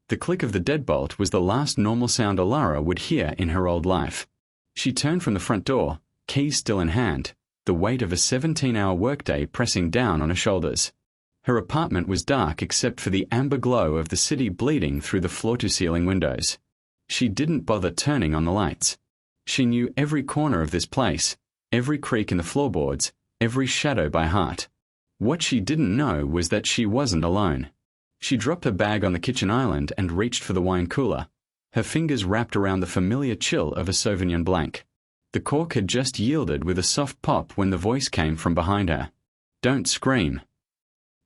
The click of the deadbolt was the last normal sound Alara would hear in her old life. She turned from the front door, keys still in hand, the weight of a 17-hour workday pressing down on her shoulders. Her apartment was dark except for the amber glow of the city bleeding through the floor-to-ceiling windows. She didn't bother turning on the lights. She knew every corner of this place, every creak in the floorboards, every shadow by heart. What she didn't know was that she wasn't alone. She dropped her bag on the kitchen island and reached for the wine cooler, her fingers wrapped around the familiar chill of a Sauvignon Blanc. The cork had just yielded with a soft pop when the voice came from behind her. "Don't scream."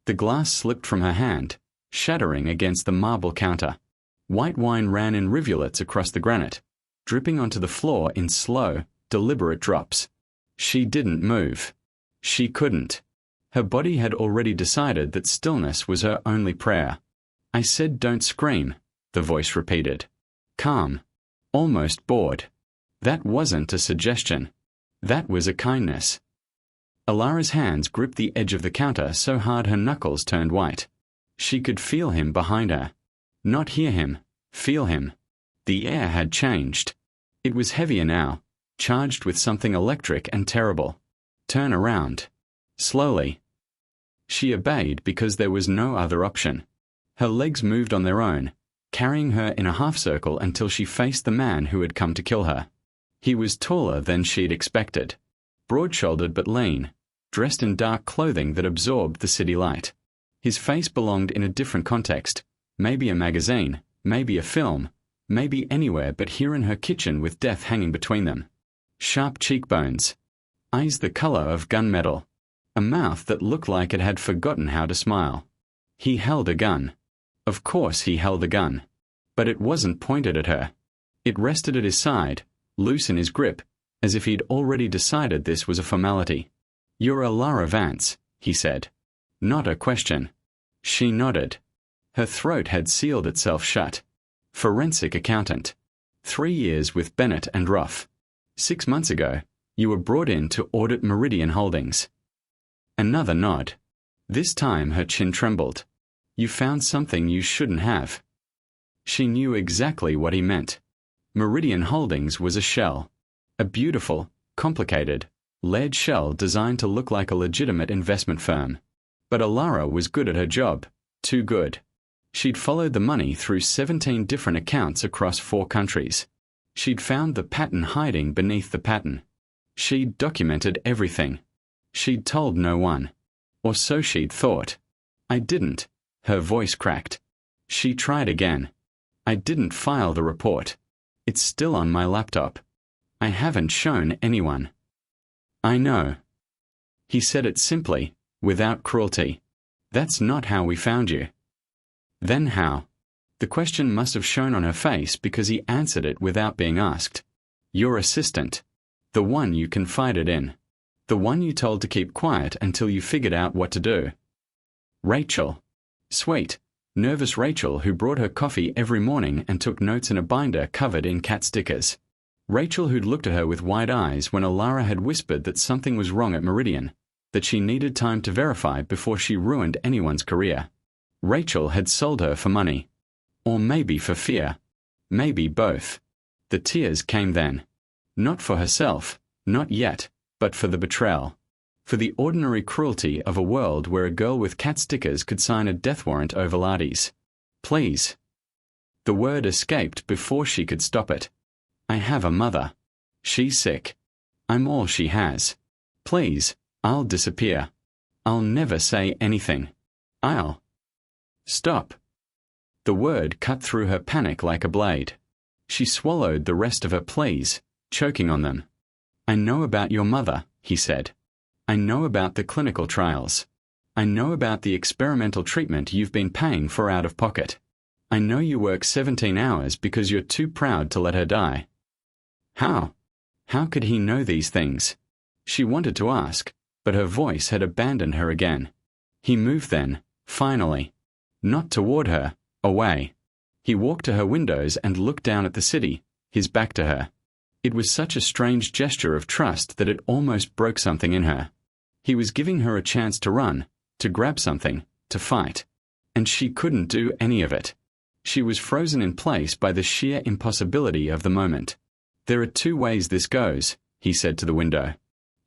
The glass slipped from her hand, shattering against the marble counter. White wine ran in rivulets across the granite, dripping onto the floor in slow, deliberate drops. She didn't move. She couldn't. Her body had already decided that stillness was her only prayer. "I said don't scream," the voice repeated. Calm. Almost bored. That wasn't a suggestion. That was a kindness. Alara's hands gripped the edge of the counter so hard her knuckles turned white. She could feel him behind her. Not hear him, feel him. The air had changed. It was heavier now, charged with something electric and terrible. Turn around. Slowly. She obeyed because there was no other option. Her legs moved on their own, carrying her in a half-circle until she faced the man who had come to kill her. He was taller than she'd expected, broad-shouldered but lean, dressed in dark clothing that absorbed the city light. His face belonged in a different context, maybe a magazine, maybe a film, maybe anywhere but here in her kitchen with death hanging between them. Sharp cheekbones, eyes the color of gunmetal, a mouth that looked like it had forgotten how to smile. He held a gun. Of course he held a gun. But it wasn't pointed at her. It rested at his side, loose in his grip, as if he'd already decided this was a formality. "You're Alara Vance," he said. Not a question. She nodded. Her throat had sealed itself shut. Forensic accountant. 3 years with Bennett and Ruff. 6 months ago, you were brought in to audit Meridian Holdings. Another nod. This time her chin trembled. You found something you shouldn't have. She knew exactly what he meant. Meridian Holdings was a shell. A beautiful, complicated, layered shell designed to look like a legitimate investment firm. But Alara was good at her job. Too good. She'd followed the money through 17 different accounts across 4 countries. She'd found the pattern hiding beneath the pattern. She'd documented everything. She'd told no one. Or so she'd thought. I didn't. Her voice cracked. She tried again. I didn't file the report. It's still on my laptop. I haven't shown anyone. I know. He said it simply, without cruelty. That's not how we found you. Then how? The question must have shown on her face because he answered it without being asked. Your assistant. The one you confided in. The one you told to keep quiet until you figured out what to do. Rachel. Sweet, nervous Rachel who brought her coffee every morning and took notes in a binder covered in cat stickers. Rachel who'd looked at her with wide eyes when Alara had whispered that something was wrong at Meridian, that she needed time to verify before she ruined anyone's career. Rachel had sold her for money. Or maybe for fear. Maybe both. The tears came then. Not for herself, not yet, but for the betrayal. For the ordinary cruelty of a world where a girl with cat stickers could sign a death warrant over Laddies. Please. The word escaped before she could stop it. I have a mother. She's sick. I'm all she has. Please, I'll disappear. I'll never say anything. I'll. Stop. The word cut through her panic like a blade. She swallowed the rest of her pleas, choking on them. I know about your mother, he said. I know about the clinical trials. I know about the experimental treatment you've been paying for out of pocket. I know you work 17 hours because you're too proud to let her die. How? How could he know these things? She wanted to ask, but her voice had abandoned her again. He moved then, finally. Not toward her, away. He walked to her windows and looked down at the city, his back to her. It was such a strange gesture of trust that it almost broke something in her. He was giving her a chance to run, to grab something, to fight. And she couldn't do any of it. She was frozen in place by the sheer impossibility of the moment. "There are two ways this goes," he said to the window.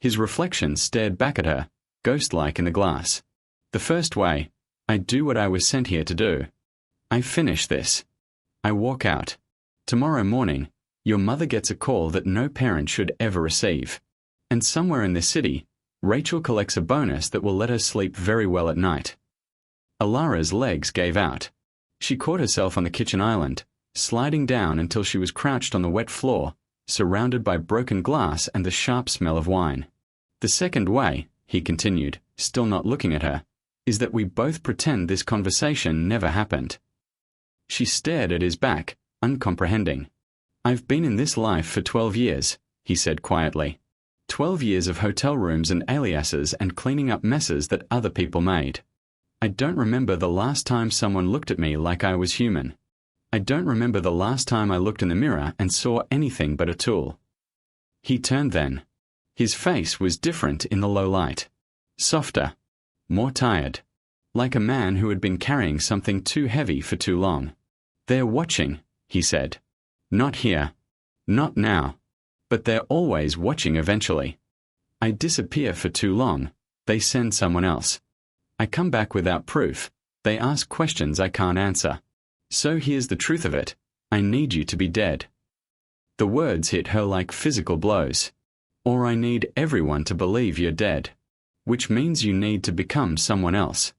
His reflection stared back at her, ghost-like in the glass. "The first way, I do what I was sent here to do. I finish this. I walk out. Tomorrow morning, your mother gets a call that no parent should ever receive. And somewhere in this city, Rachel collects a bonus that will let her sleep very well at night." Alara's legs gave out. She caught herself on the kitchen island, sliding down until she was crouched on the wet floor, surrounded by broken glass and the sharp smell of wine. "The second way," he continued, still not looking at her, "is that we both pretend this conversation never happened." She stared at his back, uncomprehending. "I've been in this life for 12 years, he said quietly. 12 years of hotel rooms and aliases and cleaning up messes that other people made. I don't remember the last time someone looked at me like I was human. I don't remember the last time I looked in the mirror and saw anything but a tool." He turned then. His face was different in the low light. Softer. More tired. Like a man who had been carrying something too heavy for too long. "They're watching," he said. "Not here. Not now. But they're always watching eventually. I disappear for too long. They send someone else. I come back without proof. They ask questions I can't answer. So here's the truth of it. I need you to be dead." The words hit her like physical blows. "Or I need everyone to believe you're dead. Which means you need to become someone else.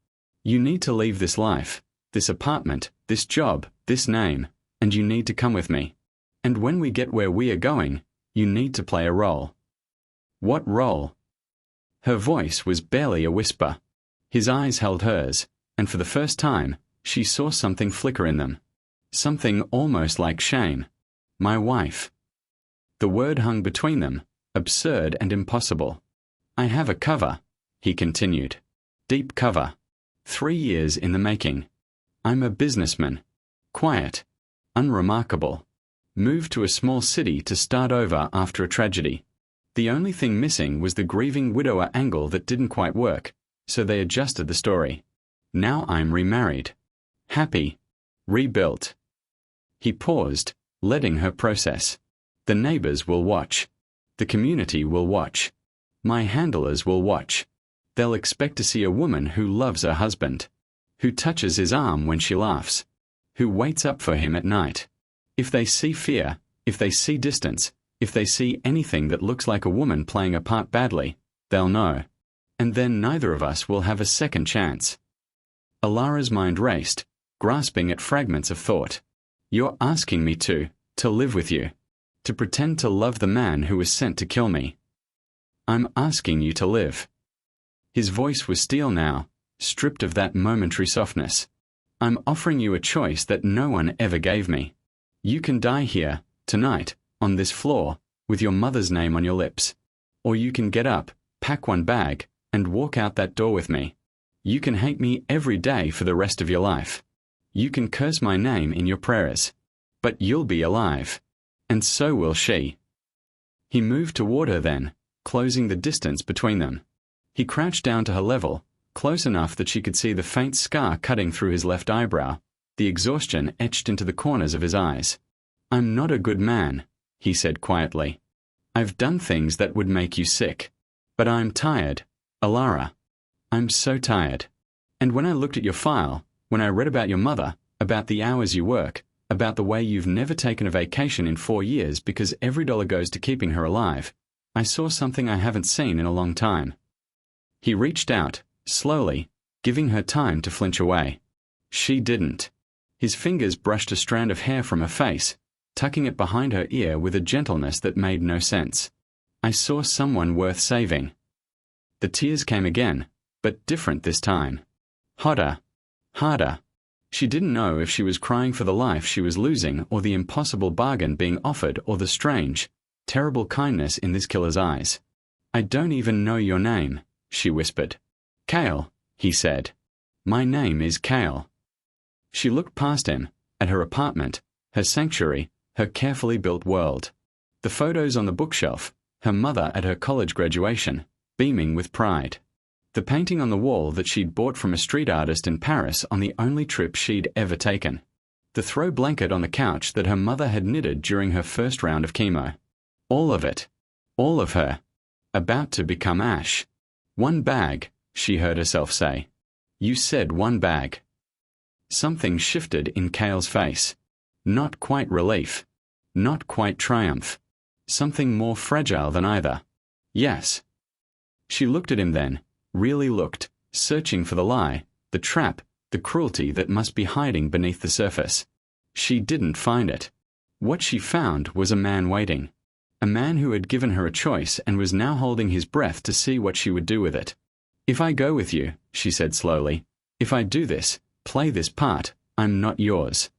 You need to leave this life, this apartment, this job, this name, and you need to come with me. And when we get where we are going, you need to play a role." "What role?" Her voice was barely a whisper. His eyes held hers, and for the first time, she saw something flicker in them. Something almost like shame. "My wife." The word hung between them, absurd and impossible. "I have a cover," he continued. "Deep cover. 3 years in the making. I'm a businessman. Quiet. Unremarkable. Moved to a small city to start over after a tragedy. The only thing missing was the grieving widower angle that didn't quite work, so they adjusted the story. Now I'm remarried. Happy. Rebuilt." He paused, letting her process. "The neighbors will watch. The community will watch. My handlers will watch. They'll expect to see a woman who loves her husband, who touches his arm when she laughs, who waits up for him at night. If they see fear, if they see distance, if they see anything that looks like a woman playing a part badly, they'll know. And then neither of us will have a second chance." Alara's mind raced, grasping at fragments of thought. "You're asking me to live with you, to pretend to love the man who was sent to kill me. I'm asking you to live." His voice was steel now, stripped of that momentary softness. "I'm offering you a choice that no one ever gave me. You can die here, tonight, on this floor, with your mother's name on your lips. Or you can get up, pack one bag, and walk out that door with me. You can hate me every day for the rest of your life. You can curse my name in your prayers. But you'll be alive. And so will she." He moved toward her then, closing the distance between them. He crouched down to her level, close enough that she could see the faint scar cutting through his left eyebrow, the exhaustion etched into the corners of his eyes. "I'm not a good man," he said quietly. "I've done things that would make you sick. But I'm tired, Alara. I'm so tired. And when I looked at your file, when I read about your mother, about the hours you work, about the way you've never taken a vacation in 4 years because every dollar goes to keeping her alive, I saw something I haven't seen in a long time." He reached out, slowly, giving her time to flinch away. She didn't. His fingers brushed a strand of hair from her face, tucking it behind her ear with a gentleness that made no sense. "I saw someone worth saving." The tears came again, but different this time. Hotter. Harder. She didn't know if she was crying for the life she was losing or the impossible bargain being offered or the strange, terrible kindness in this killer's eyes. "I don't even know your name," she whispered. "Kale," he said. "My name is Kale." She looked past him, at her apartment, her sanctuary, her carefully built world. The photos on the bookshelf, her mother at her college graduation, beaming with pride. The painting on the wall that she'd bought from a street artist in Paris on the only trip she'd ever taken. The throw blanket on the couch that her mother had knitted during her first round of chemo. All of it. All of her. About to become ash. One bag, she heard herself say. You said one bag. Something shifted in Cale's face. Not quite relief. Not quite triumph. Something more fragile than either. Yes. She looked at him then, really looked, searching for the lie, the trap, the cruelty that must be hiding beneath the surface. She didn't find it. What she found was a man waiting. A man who had given her a choice and was now holding his breath to see what she would do with it. If I go with you, she said slowly, if I do this, play this part, I'm not yours.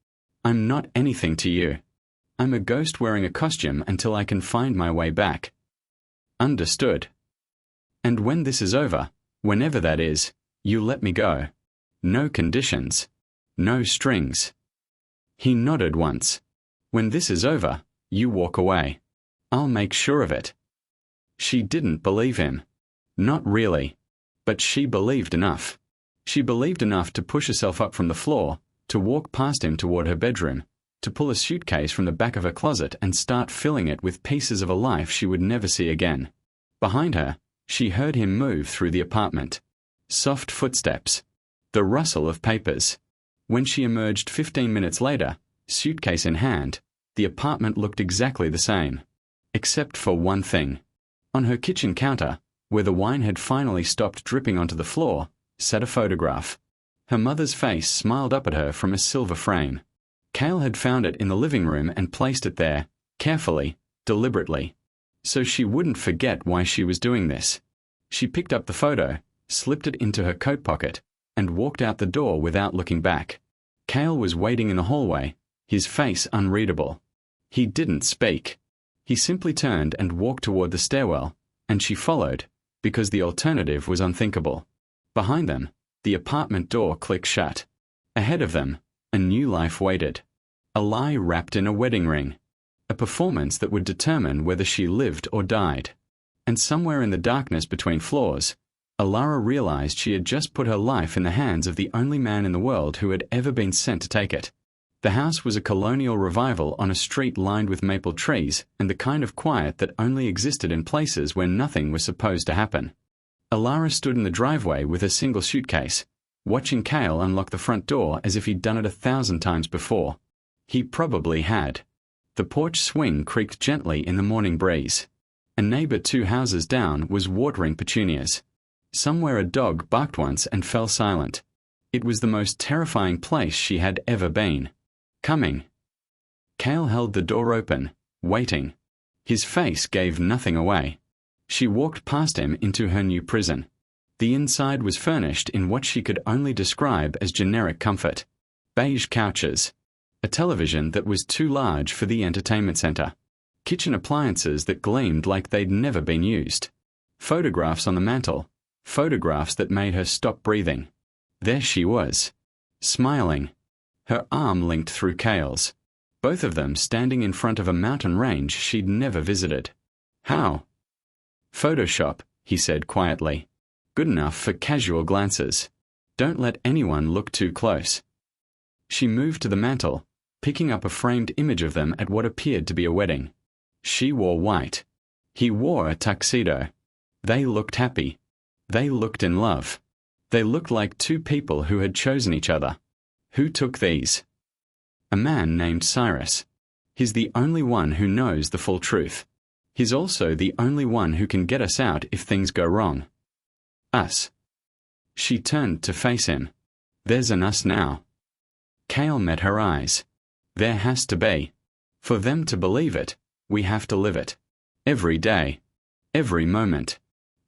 I'm not anything to you. I'm a ghost wearing a costume until I can find my way back. Understood. And when this is over, whenever that is, you let me go. No conditions. No strings. He nodded once. When this is over, you walk away. I'll make sure of it. She didn't believe him. Not really. But she believed enough. She believed enough to push herself up from the floor, to walk past him toward her bedroom, to pull a suitcase from the back of her closet and start filling it with pieces of a life she would never see again. Behind her, she heard him move through the apartment. Soft footsteps. The rustle of papers. When she emerged 15 minutes later, suitcase in hand, the apartment looked exactly the same. Except for one thing. On her kitchen counter, where the wine had finally stopped dripping onto the floor, sat a photograph. Her mother's face smiled up at her from a silver frame. Cale had found it in the living room and placed it there, carefully, deliberately. So she wouldn't forget why she was doing this. She picked up the photo, slipped it into her coat pocket, and walked out the door without looking back. Cale was waiting in the hallway, his face unreadable. He didn't speak. He simply turned and walked toward the stairwell, and she followed, because the alternative was unthinkable. Behind them, the apartment door clicked shut. Ahead of them, a new life waited. A lie wrapped in a wedding ring. A performance that would determine whether she lived or died. And somewhere in the darkness between floors, Alara realized she had just put her life in the hands of the only man in the world who had ever been sent to take it. The house was a colonial revival on a street lined with maple trees and the kind of quiet that only existed in places where nothing was supposed to happen. Alara stood in the driveway with a single suitcase, watching Cale unlock the front door as if he'd done it 1,000 times before. He probably had. The porch swing creaked gently in the morning breeze. A neighbor 2 houses down was watering petunias. Somewhere a dog barked once and fell silent. It was the most terrifying place she had ever been. Coming. Cale held the door open, waiting. His face gave nothing away. She walked past him into her new prison. The inside was furnished in what she could only describe as generic comfort. Beige couches. A television that was too large for the entertainment center. Kitchen appliances that gleamed like they'd never been used. Photographs on the mantel. Photographs that made her stop breathing. There she was. Smiling. Her arm linked through Cale's. Both of them standing in front of a mountain range she'd never visited. How? Photoshop, he said quietly. Good enough for casual glances. Don't let anyone look too close. She moved to the mantel, picking up a framed image of them at what appeared to be a wedding. She wore white. He wore a tuxedo. They looked happy. They looked in love. They looked like 2 people who had chosen each other. Who took these? A man named Cyrus. He's the only one who knows the full truth. He's also the only one who can get us out if things go wrong. Us. She turned to face him. There's an us now. Cale met her eyes. There has to be. For them to believe it, we have to live it. Every day. Every moment.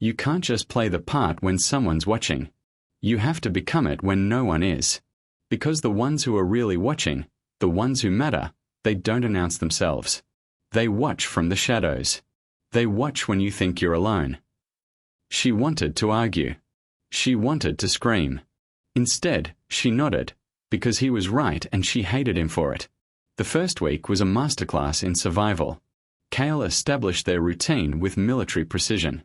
You can't just play the part when someone's watching. You have to become it when no one is. Because the ones who are really watching, the ones who matter, they don't announce themselves. They watch from the shadows. They watch when you think you're alone. She wanted to argue. She wanted to scream. Instead, she nodded, because he was right and she hated him for it. The first week was a masterclass in survival. Cale established their routine with military precision.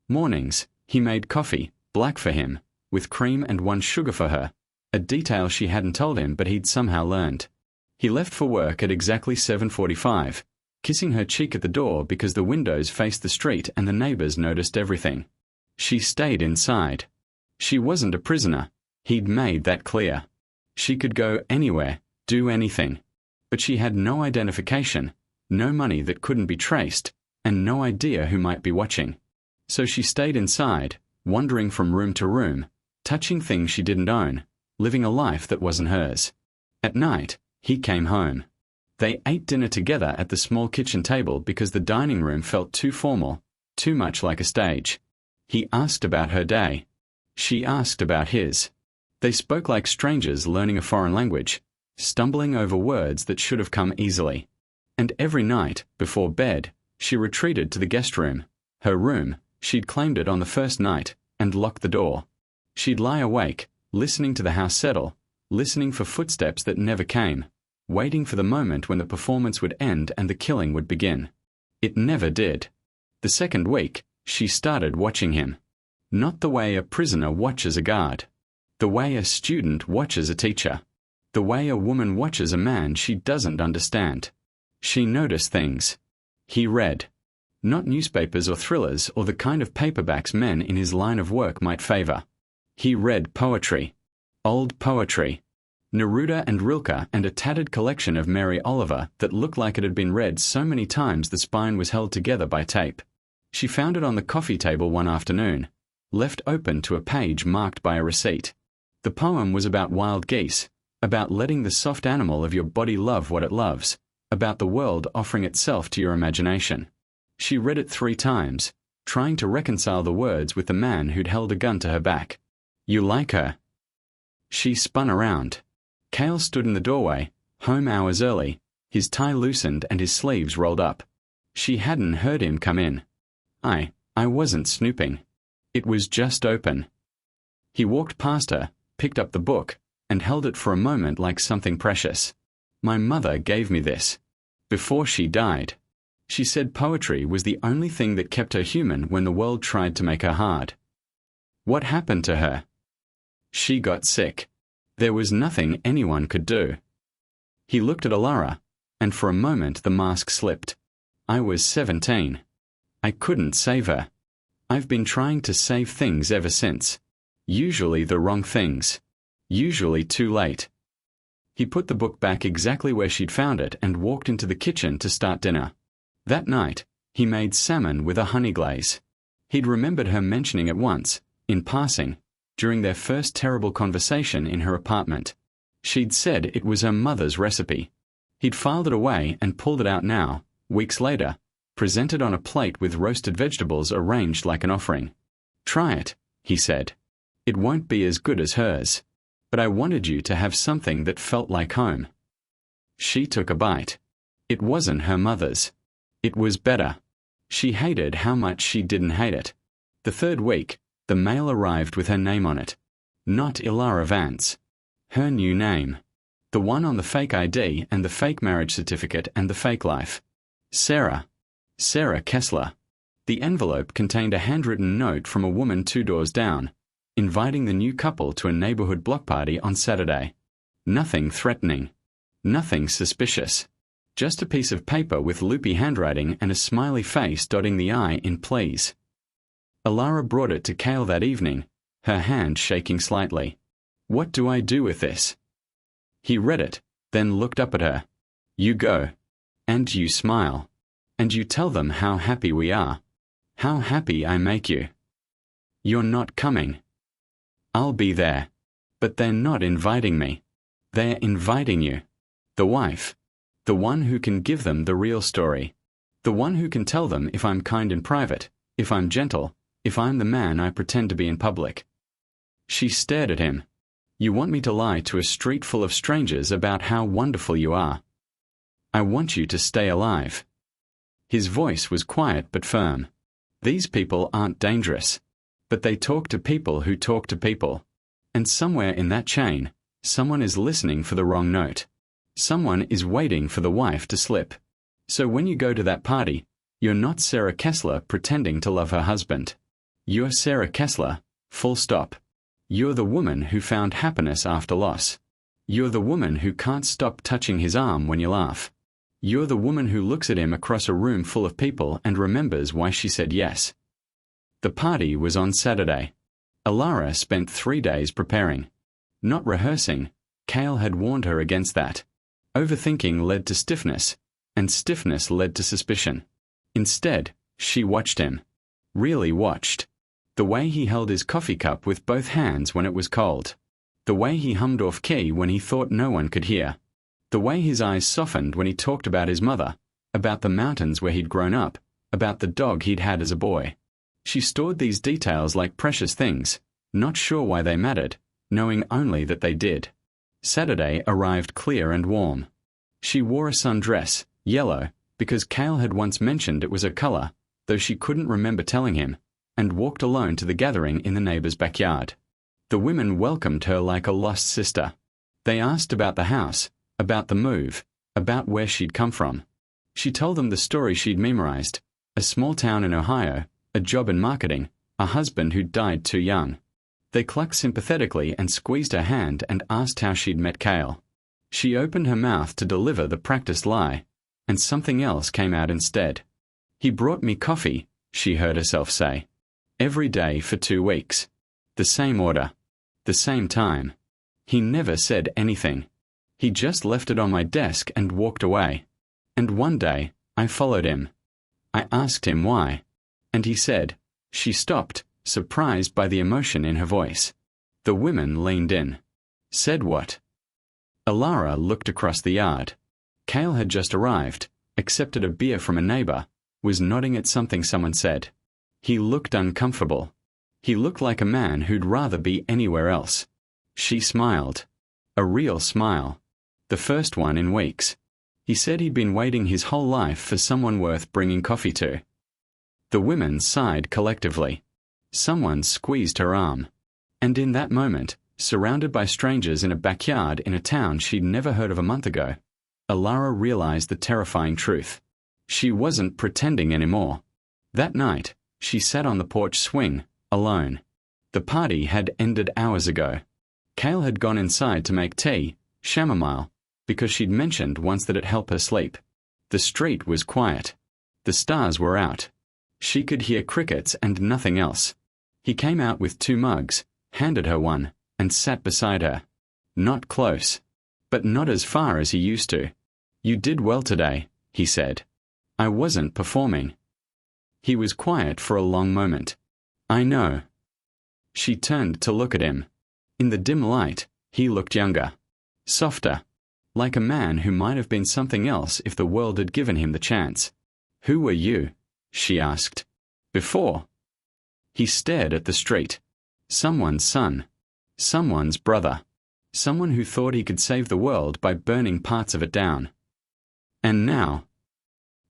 Mornings, he made coffee, black for him, with cream and 1 sugar for her, a detail she hadn't told him but he'd somehow learned. He left for work at exactly 7:45, kissing her cheek at the door because the windows faced the street and the neighbors noticed everything. She stayed inside. She wasn't a prisoner. He'd made that clear. She could go anywhere, do anything. But she had no identification, no money that couldn't be traced, and no idea who might be watching. So she stayed inside, wandering from room to room, touching things she didn't own, living a life that wasn't hers. At night, he came home. They ate dinner together at the small kitchen table because the dining room felt too formal, too much like a stage. He asked about her day. She asked about his. They spoke like strangers learning a foreign language, stumbling over words that should have come easily. And every night, before bed, she retreated to the guest room, her room. She'd claimed it on the first night, and locked the door. She'd lie awake, listening to the house settle, listening for footsteps that never came, waiting for the moment when the performance would end and the killing would begin. It never did. The second week, she started watching him. Not the way a prisoner watches a guard. The way a student watches a teacher. The way a woman watches a man she doesn't understand. She noticed things. He read. Not newspapers or thrillers or the kind of paperbacks men in his line of work might favor. He read poetry. Old poetry. Neruda and Rilke and a tattered collection of Mary Oliver that looked like it had been read so many times the spine was held together by tape. She found it on the coffee table one afternoon, left open to a page marked by a receipt. The poem was about wild geese, about letting the soft animal of your body love what it loves, about the world offering itself to your imagination. She read it 3 times, trying to reconcile the words with the man who'd held a gun to her back. You like her? She spun around. Cale stood in the doorway, home hours early, his tie loosened and his sleeves rolled up. She hadn't heard him come in. I wasn't snooping. It was just open. He walked past her, picked up the book, and held it for a moment like something precious. My mother gave me this. Before she died. She said poetry was the only thing that kept her human when the world tried to make her hard. What happened to her? She got sick. There was nothing anyone could do. He looked at Alara, and for a moment the mask slipped. I was 17. I couldn't save her. I've been trying to save things ever since. Usually the wrong things. Usually too late. He put the book back exactly where she'd found it and walked into the kitchen to start dinner. That night, he made salmon with a honey glaze. He'd remembered her mentioning it once, in passing, during their first terrible conversation in her apartment. She'd said it was her mother's recipe. He'd filed it away and pulled it out now, weeks later, presented on a plate with roasted vegetables arranged like an offering. Try it, he said. It won't be as good as hers. But I wanted you to have something that felt like home. She took a bite. It wasn't her mother's. It was better. She hated how much she didn't hate it. The third week, the mail arrived with her name on it. Not Ilara Vance. Her new name. The one on the fake ID and the fake marriage certificate and the fake life. Sarah. Sarah Kessler. The envelope contained a handwritten note from a woman 2 doors down, inviting the new couple to a neighborhood block party on Saturday. Nothing threatening. Nothing suspicious. Just a piece of paper with loopy handwriting and a smiley face dotting the I in please. Alara brought it to Cale that evening, her hand shaking slightly. What do I do with this? He read it, then looked up at her. You go. And you smile. And you tell them how happy we are. How happy I make you. You're not coming. I'll be there. But they're not inviting me. They're inviting you. The wife. The one who can give them the real story. The one who can tell them if I'm kind in private, if I'm gentle, if I'm the man I pretend to be in public. She stared at him. You want me to lie to a street full of strangers about how wonderful you are. I want you to stay alive. His voice was quiet but firm. These people aren't dangerous. But they talk to people who talk to people. And somewhere in that chain, someone is listening for the wrong note. Someone is waiting for the wife to slip. So when you go to that party, you're not Sarah Kessler pretending to love her husband. You're Sarah Kessler, full stop. You're the woman who found happiness after loss. You're the woman who can't stop touching his arm when you laugh. You're the woman who looks at him across a room full of people and remembers why she said yes. The party was on Saturday. Alara spent 3 days preparing. Not rehearsing, Cale had warned her against that. Overthinking led to stiffness, and stiffness led to suspicion. Instead, she watched him. Really watched. The way he held his coffee cup with both hands when it was cold. The way he hummed off key when he thought no one could hear. The way his eyes softened when he talked about his mother, about the mountains where he'd grown up, about the dog he'd had as a boy. She stored these details like precious things, not sure why they mattered, knowing only that they did. Saturday arrived clear and warm. She wore a sundress, yellow, because Cale had once mentioned it was her color, though she couldn't remember telling him, and walked alone to the gathering in the neighbor's backyard. The women welcomed her like a lost sister. They asked about the house, about the move, about where she'd come from. She told them the story she'd memorized: a small town in Ohio, a job in marketing, a husband who'd died too young. They clucked sympathetically and squeezed her hand and asked how she'd met Cale. She opened her mouth to deliver the practiced lie, and something else came out instead. He brought me coffee, she heard herself say. Every day for 2 weeks. The same order. The same time. He never said anything. He just left it on my desk and walked away. And one day, I followed him. I asked him why. And he said. She stopped, surprised by the emotion in her voice. The women leaned in. Said what? Alara looked across the yard. Cale had just arrived, accepted a beer from a neighbor, was nodding at something someone said. He looked uncomfortable. He looked like a man who'd rather be anywhere else. She smiled. A real smile. The first one in weeks. He said he'd been waiting his whole life for someone worth bringing coffee to. The women sighed collectively. Someone squeezed her arm. And in that moment, surrounded by strangers in a backyard in a town she'd never heard of a month ago, Alara realized the terrifying truth. She wasn't pretending anymore. That night, she sat on the porch swing, alone. The party had ended hours ago. Cale had gone inside to make tea, chamomile, because she'd mentioned once that it helped her sleep. The street was quiet. The stars were out. She could hear crickets and nothing else. He came out with 2 mugs, handed her one, and sat beside her. Not close. But not as far as he used to. You did well today, he said. I wasn't performing. He was quiet for a long moment. I know. She turned to look at him. In the dim light, he looked younger. Softer. Like a man who might have been something else if the world had given him the chance. Who were you? She asked. Before. He stared at the street. Someone's son. Someone's brother. Someone who thought he could save the world by burning parts of it down. And now?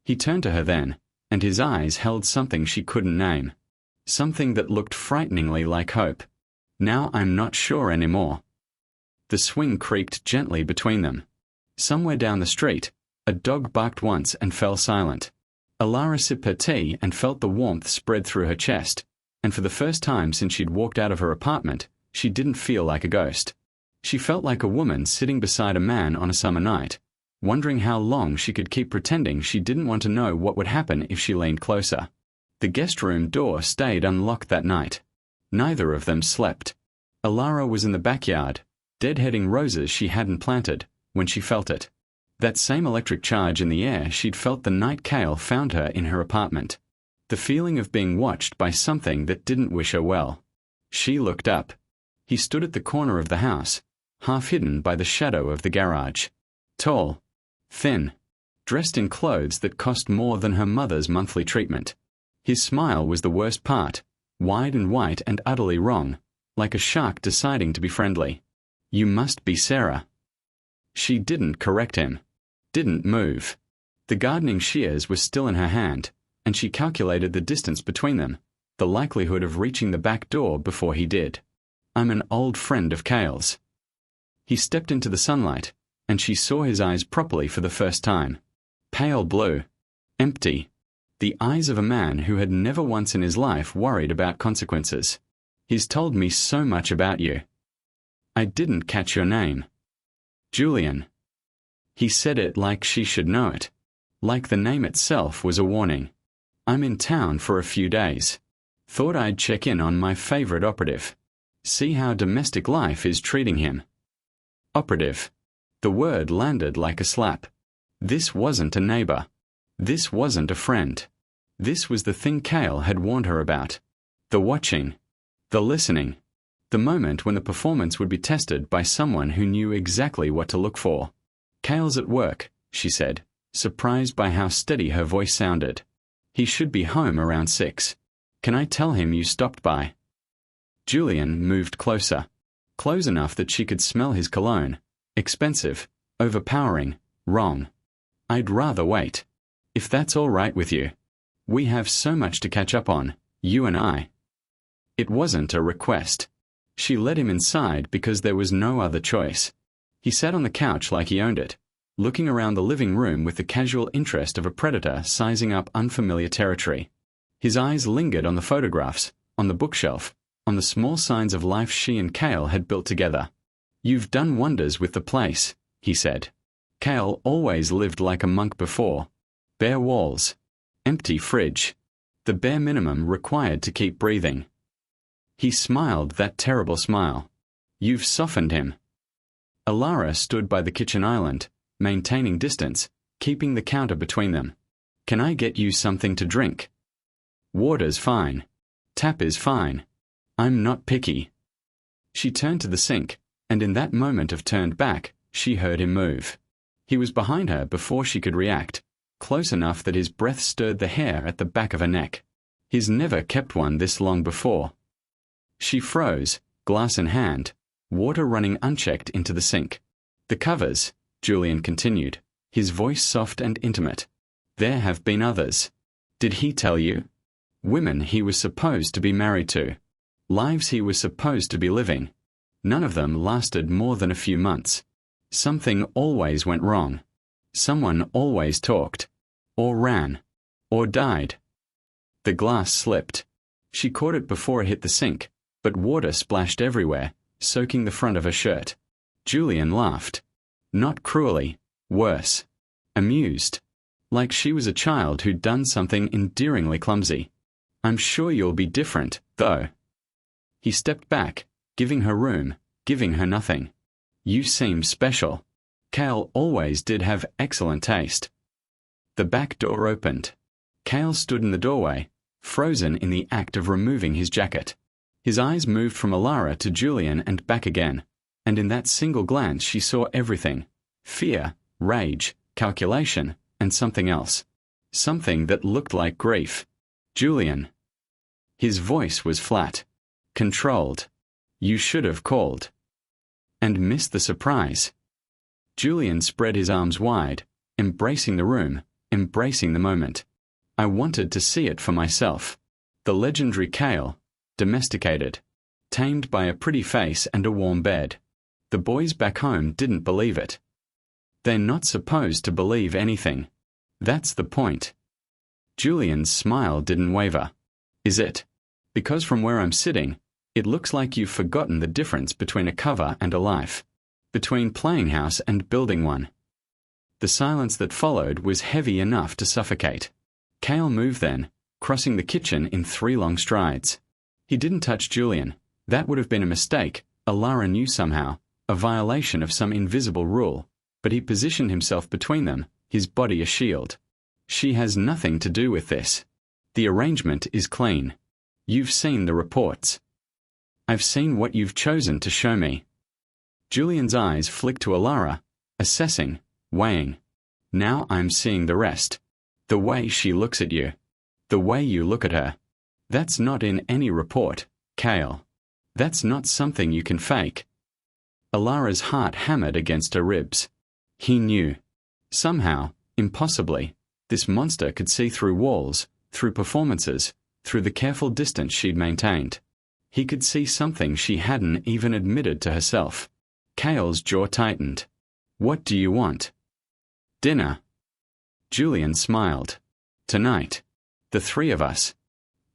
He turned to her then, and his eyes held something she couldn't name. Something that looked frighteningly like hope. Now I'm not sure anymore. The swing creaked gently between them. Somewhere down the street, a dog barked once and fell silent. Alara sipped her tea and felt the warmth spread through her chest, and for the first time since she'd walked out of her apartment, she didn't feel like a ghost. She felt like a woman sitting beside a man on a summer night, wondering how long she could keep pretending she didn't want to know what would happen if she leaned closer. The guest room door stayed unlocked that night. Neither of them slept. Alara was in the backyard, deadheading roses she hadn't planted, when she felt it. That same electric charge in the air she'd felt the night Cale found her in her apartment. The feeling of being watched by something that didn't wish her well. She looked up. He stood at the corner of the house, half hidden by the shadow of the garage. Tall. Thin. Dressed in clothes that cost more than her mother's monthly treatment. His smile was the worst part, wide and white and utterly wrong, like a shark deciding to be friendly. You must be Sarah. She didn't correct him. Didn't move. The gardening shears were still in her hand, and she calculated the distance between them, the likelihood of reaching the back door before he did. I'm an old friend of Cale's. He stepped into the sunlight, and she saw his eyes properly for the first time. Pale blue. Empty. The eyes of a man who had never once in his life worried about consequences. He's told me so much about you. I didn't catch your name. Julian. He said it like she should know it. Like the name itself was a warning. I'm in town for a few days. Thought I'd check in on my favorite operative. See how domestic life is treating him. Operative. The word landed like a slap. This wasn't a neighbor. This wasn't a friend. This was the thing Cale had warned her about. The watching. The listening. The moment when the performance would be tested by someone who knew exactly what to look for. Cale's at work, she said, surprised by how steady her voice sounded. He should be home around 6. Can I tell him you stopped by? Julian moved closer. Close enough that she could smell his cologne. Expensive, overpowering, wrong. I'd rather wait. If that's all right with you. We have so much to catch up on, you and I. It wasn't a request. She led him inside because there was no other choice. He sat on the couch like he owned it, looking around the living room with the casual interest of a predator sizing up unfamiliar territory. His eyes lingered on the photographs, on the bookshelf, on the small signs of life she and Cale had built together. You've done wonders with the place, he said. Cale always lived like a monk before. Bare walls. Empty fridge. The bare minimum required to keep breathing. He smiled that terrible smile. You've softened him. Alara stood by the kitchen island, maintaining distance, keeping the counter between them. Can I get you something to drink? Water's fine. Tap is fine. I'm not picky. She turned to the sink, and in that moment of turned back, she heard him move. He was behind her before she could react, close enough that his breath stirred the hair at the back of her neck. He's never kept one this long before. She froze, glass in hand, water running unchecked into the sink. The covers, Julian continued, his voice soft and intimate. There have been others. Did he tell you? Women he was supposed to be married to. Lives he was supposed to be living. None of them lasted more than a few months. Something always went wrong. Someone always talked. Or ran. Or died. The glass slipped. She caught it before it hit the sink, but water splashed everywhere, soaking the front of her shirt. Julian laughed. Not cruelly, worse. Amused. Like she was a child who'd done something endearingly clumsy. I'm sure you'll be different, though. He stepped back, giving her room, giving her nothing. You seem special. Cale always did have excellent taste. The back door opened. Cale stood in the doorway, frozen in the act of removing his jacket. His eyes moved from Alara to Julian and back again, and in that single glance she saw everything. Fear, rage, calculation, and something else. Something that looked like grief. Julian. His voice was flat. Controlled. You should have called. And missed the surprise. Julian spread his arms wide, embracing the room, embracing the moment. I wanted to see it for myself. The legendary Cale, domesticated, tamed by a pretty face and a warm bed. The boys back home didn't believe it. They're not supposed to believe anything. That's the point. Julian's smile didn't waver. Is it? Because from where I'm sitting, it looks like you've forgotten the difference between a cover and a life. Between playing house and building one. The silence that followed was heavy enough to suffocate. Cale moved then, crossing the kitchen in 3 long strides. He didn't touch Julian. That would have been a mistake, Alara knew somehow, a violation of some invisible rule, but he positioned himself between them, his body a shield. She has nothing to do with this. The arrangement is clean. You've seen the reports. I've seen what you've chosen to show me. Julian's eyes flicked to Alara, assessing, weighing. Now I'm seeing the rest. The way she looks at you. The way you look at her. That's not in any report, Cale. That's not something you can fake. Alara's heart hammered against her ribs. He knew. Somehow, impossibly, this monster could see through walls, through performances, through the careful distance she'd maintained. He could see something she hadn't even admitted to herself. Cale's jaw tightened. What do you want? Dinner. Julian smiled. Tonight. The 3 of us.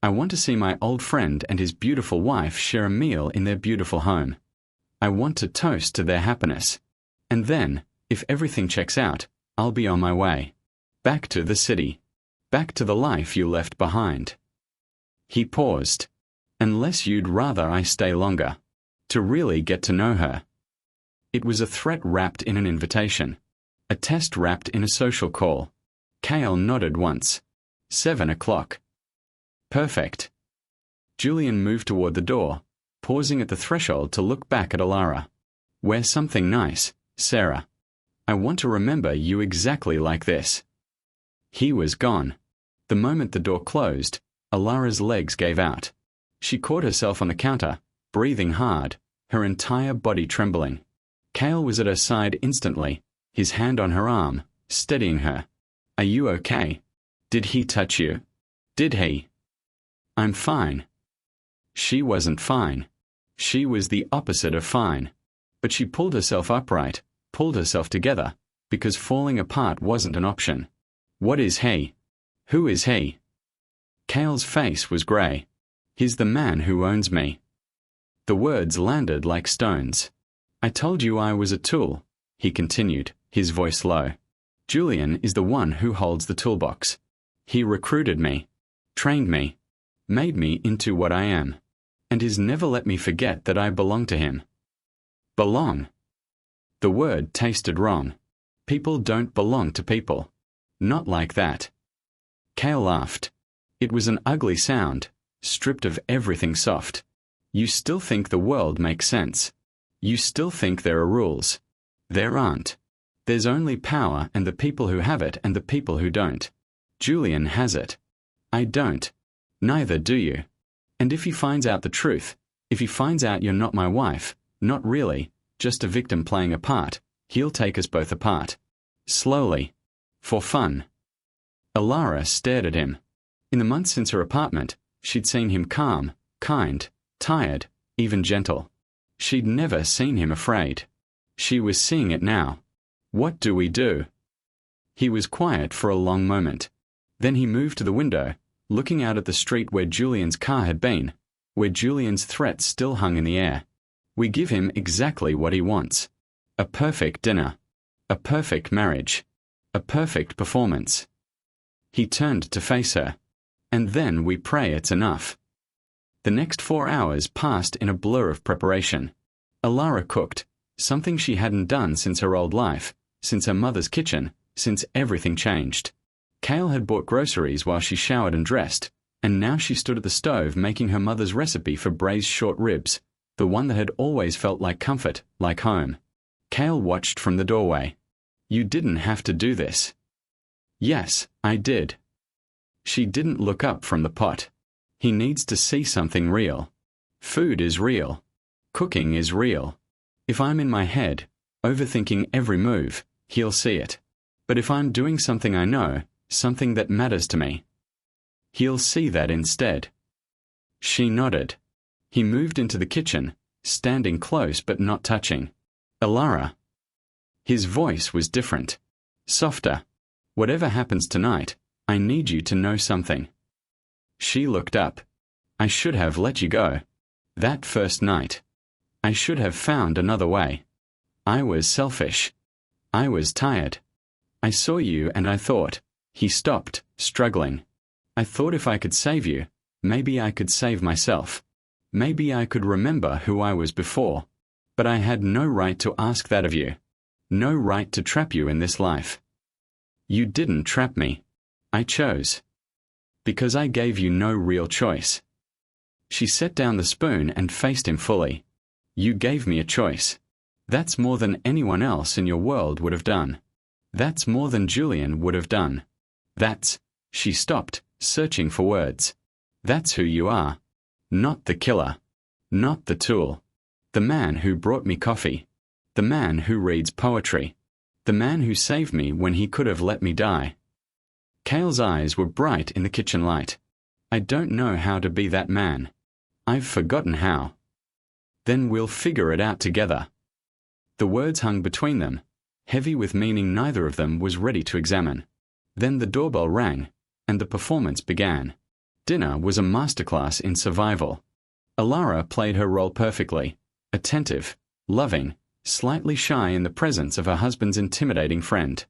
I want to see my old friend and his beautiful wife share a meal in their beautiful home. I want to toast to their happiness. And then, if everything checks out, I'll be on my way. Back to the city. Back to the life you left behind. He paused. Unless you'd rather I stay longer. To really get to know her. It was a threat wrapped in an invitation. A test wrapped in a social call. Cale nodded once. 7 o'clock. Perfect. Julian moved toward the door, pausing at the threshold to look back at Alara. Wear something nice, Sarah. I want to remember you exactly like this. He was gone. The moment the door closed, Alara's legs gave out. She caught herself on the counter, breathing hard, her entire body trembling. Cale was at her side instantly, his hand on her arm, steadying her. Are you okay? Did he touch you? Did he? I'm fine. She wasn't fine. She was the opposite of fine. But she pulled herself upright, pulled herself together, because falling apart wasn't an option. What is he? Who is he? Cale's face was grey. He's the man who owns me. The words landed like stones. I told you I was a tool, he continued, his voice low. Julian is the one who holds the toolbox. He recruited me, trained me, made me into what I am, and has never let me forget that I belong to him. Belong. The word tasted wrong. People don't belong to people. Not like that. Cale laughed. It was an ugly sound, stripped of everything soft. You still think the world makes sense. You still think there are rules. There aren't. There's only power and the people who have it and the people who don't. Julian has it. I don't. Neither do you. And if he finds out the truth, if he finds out you're not my wife, not really, just a victim playing a part, he'll take us both apart. Slowly. For fun. Alara stared at him. In the months since her apartment, she'd seen him calm, kind, tired, even gentle. She'd never seen him afraid. She was seeing it now. What do we do? He was quiet for a long moment. Then he moved to the window, looking out at the street where Julian's car had been, where Julian's threat still hung in the air. We give him exactly what he wants. A perfect dinner. A perfect marriage. A perfect performance. He turned to face her. And then we pray it's enough. The next 4 hours passed in a blur of preparation. Alara cooked, something she hadn't done since her old life, since her mother's kitchen, since everything changed. Cale had bought groceries while she showered and dressed, and now she stood at the stove making her mother's recipe for braised short ribs, the one that had always felt like comfort, like home. Cale watched from the doorway. You didn't have to do this. Yes, I did. She didn't look up from the pot. He needs to see something real. Food is real. Cooking is real. If I'm in my head, overthinking every move, he'll see it. But if I'm doing something I know, something that matters to me, he'll see that instead. She nodded. He moved into the kitchen, standing close but not touching. Alara. His voice was different. Softer. Whatever happens tonight, I need you to know something. She looked up. I should have let you go. That first night. I should have found another way. I was selfish. I was tired. I saw you and I thought. He stopped, struggling. I thought if I could save you, maybe I could save myself. Maybe I could remember who I was before. But I had no right to ask that of you. No right to trap you in this life. You didn't trap me. I chose. Because I gave you no real choice. She set down the spoon and faced him fully. You gave me a choice. That's more than anyone else in your world would have done. That's more than Julian would have done. That's... She stopped, searching for words. That's who you are. Not the killer. Not the tool. The man who brought me coffee. The man who reads poetry. The man who saved me when he could have let me die. Cale's eyes were bright in the kitchen light. I don't know how to be that man. I've forgotten how. Then we'll figure it out together. The words hung between them, heavy with meaning neither of them was ready to examine. Then the doorbell rang, and the performance began. Dinner was a masterclass in survival. Alara played her role perfectly, attentive, loving, slightly shy in the presence of her husband's intimidating friend.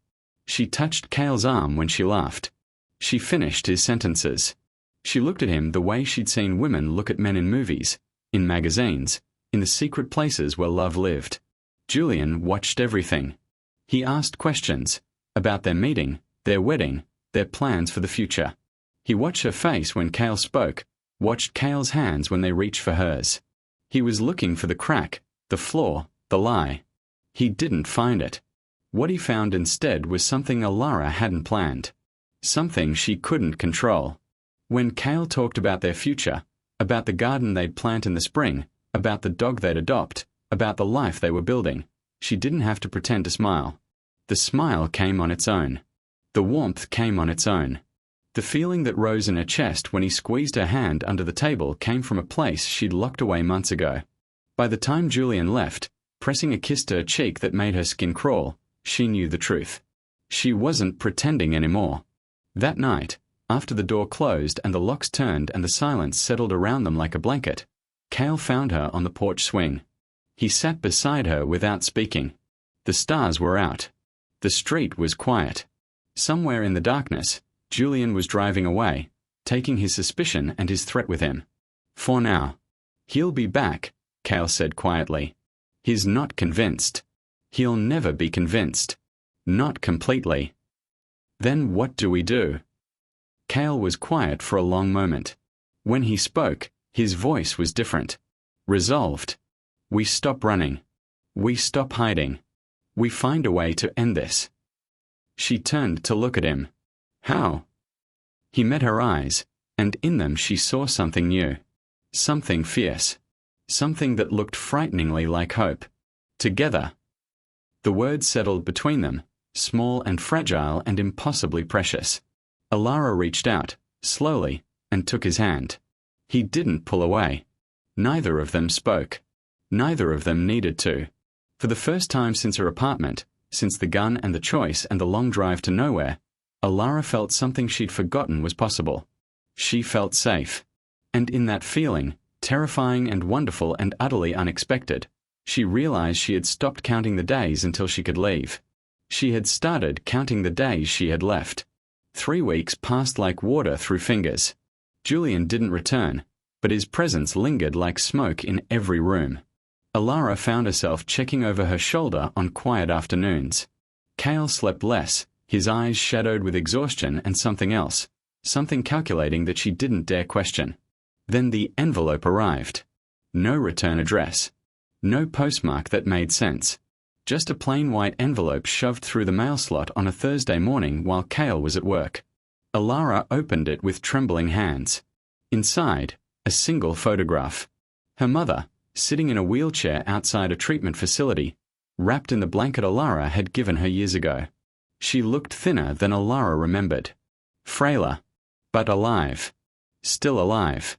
She touched Cale's arm when she laughed. She finished his sentences. She looked at him the way she'd seen women look at men in movies, in magazines, in the secret places where love lived. Julian watched everything. He asked questions about their meeting, their wedding, their plans for the future. He watched her face when Cale spoke, watched Cale's hands when they reached for hers. He was looking for the crack, the flaw, the lie. He didn't find it. What he found instead was something Alara hadn't planned. Something she couldn't control. When Cale talked about their future, about the garden they'd plant in the spring, about the dog they'd adopt, about the life they were building, she didn't have to pretend to smile. The smile came on its own. The warmth came on its own. The feeling that rose in her chest when he squeezed her hand under the table came from a place she'd locked away months ago. By the time Julian left, pressing a kiss to her cheek that made her skin crawl, she knew the truth. She wasn't pretending anymore. That night, after the door closed and the locks turned and the silence settled around them like a blanket, Cale found her on the porch swing. He sat beside her without speaking. The stars were out. The street was quiet. Somewhere in the darkness, Julian was driving away, taking his suspicion and his threat with him. For now. He'll be back, Cale said quietly. He's not convinced. He'll never be convinced. Not completely. Then what do we do? Cale was quiet for a long moment. When he spoke, his voice was different. Resolved. We stop running. We stop hiding. We find a way to end this. She turned to look at him. How? He met her eyes, and in them she saw something new. Something fierce. Something that looked frighteningly like hope. Together. The words settled between them, small and fragile and impossibly precious. Alara reached out, slowly, and took his hand. He didn't pull away. Neither of them spoke. Neither of them needed to. For the first time since her apartment, since the gun and the choice and the long drive to nowhere, Alara felt something she'd forgotten was possible. She felt safe. And in that feeling, terrifying and wonderful and utterly unexpected, she realized she had stopped counting the days until she could leave. She had started counting the days she had left. 3 weeks passed like water through fingers. Julian didn't return, but his presence lingered like smoke in every room. Alara found herself checking over her shoulder on quiet afternoons. Cale slept less, his eyes shadowed with exhaustion and something else, something calculating that she didn't dare question. Then the envelope arrived. No return address. No postmark that made sense. Just a plain white envelope shoved through the mail slot on a Thursday morning while Cale was at work. Alara opened it with trembling hands. Inside, a single photograph. Her mother, sitting in a wheelchair outside a treatment facility, wrapped in the blanket Alara had given her years ago. She looked thinner than Alara remembered. Frailer, but alive. Still alive.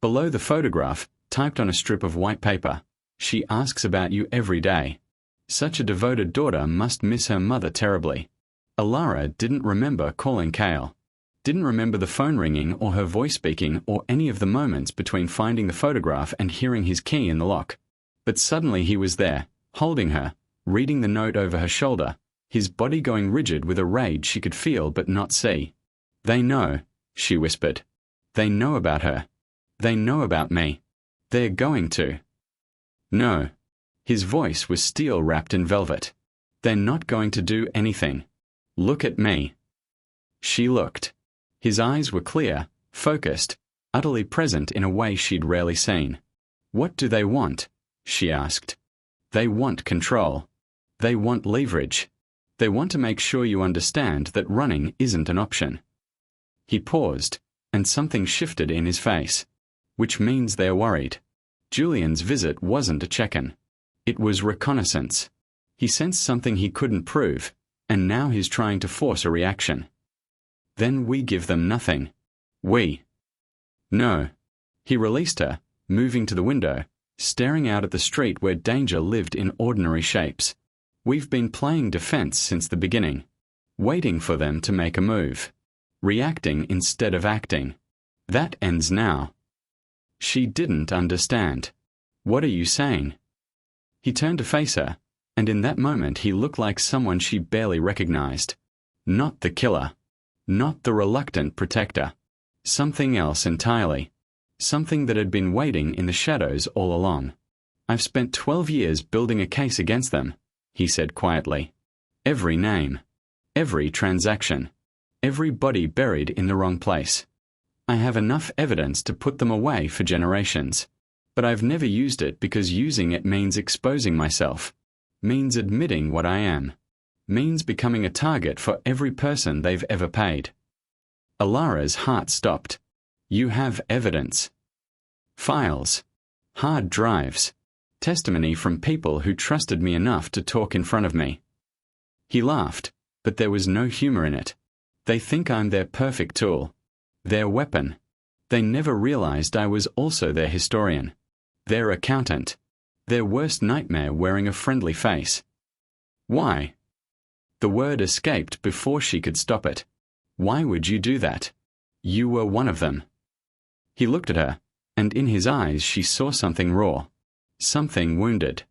Below the photograph, typed on a strip of white paper, "She asks about you every day." Such a devoted daughter must miss her mother terribly. Alara didn't remember calling Cale. Didn't remember the phone ringing or her voice speaking or any of the moments between finding the photograph and hearing his key in the lock. But suddenly he was there, holding her, reading the note over her shoulder, his body going rigid with a rage she could feel but not see. "They know," she whispered. "They know about her. They know about me. They're going to." No. His voice was steel wrapped in velvet. "They're not going to do anything. Look at me." She looked. His eyes were clear, focused, utterly present in a way she'd rarely seen. "What do they want?" she asked. "They want control. They want leverage. They want to make sure you understand that running isn't an option." He paused, and something shifted in his face. "Which means they're worried." Julian's visit wasn't a check-in. It was reconnaissance. He sensed something he couldn't prove, and now he's trying to force a reaction. "Then we give them nothing." "We." "No." He released her, moving to the window, staring out at the street where danger lived in ordinary shapes. "We've been playing defense since the beginning, waiting for them to make a move, reacting instead of acting. That ends now." She didn't understand. "What are you saying?" He turned to face her, And in that moment he looked like someone she barely recognized. Not the killer. Not the reluctant protector. Something else entirely. Something that had been waiting in the shadows all along. "I've spent 12 years building a case against them," he said quietly. "Every name. Every transaction. Every body buried in the wrong place. I have enough evidence to put them away for generations. But I've never used it because using it means exposing myself. Means admitting what I am. Means becoming a target for every person they've ever paid." Alara's heart stopped. "You have evidence. Files. Hard drives. Testimony from people who trusted me enough to talk in front of me." He laughed, but there was no humor in it. "They think I'm their perfect tool. Their weapon. They never realized I was also their historian. Their accountant. Their worst nightmare wearing a friendly face." "Why?" The word escaped before she could stop it. "Why would you do that? You were one of them." He looked at her, and in his eyes she saw something raw. Something wounded.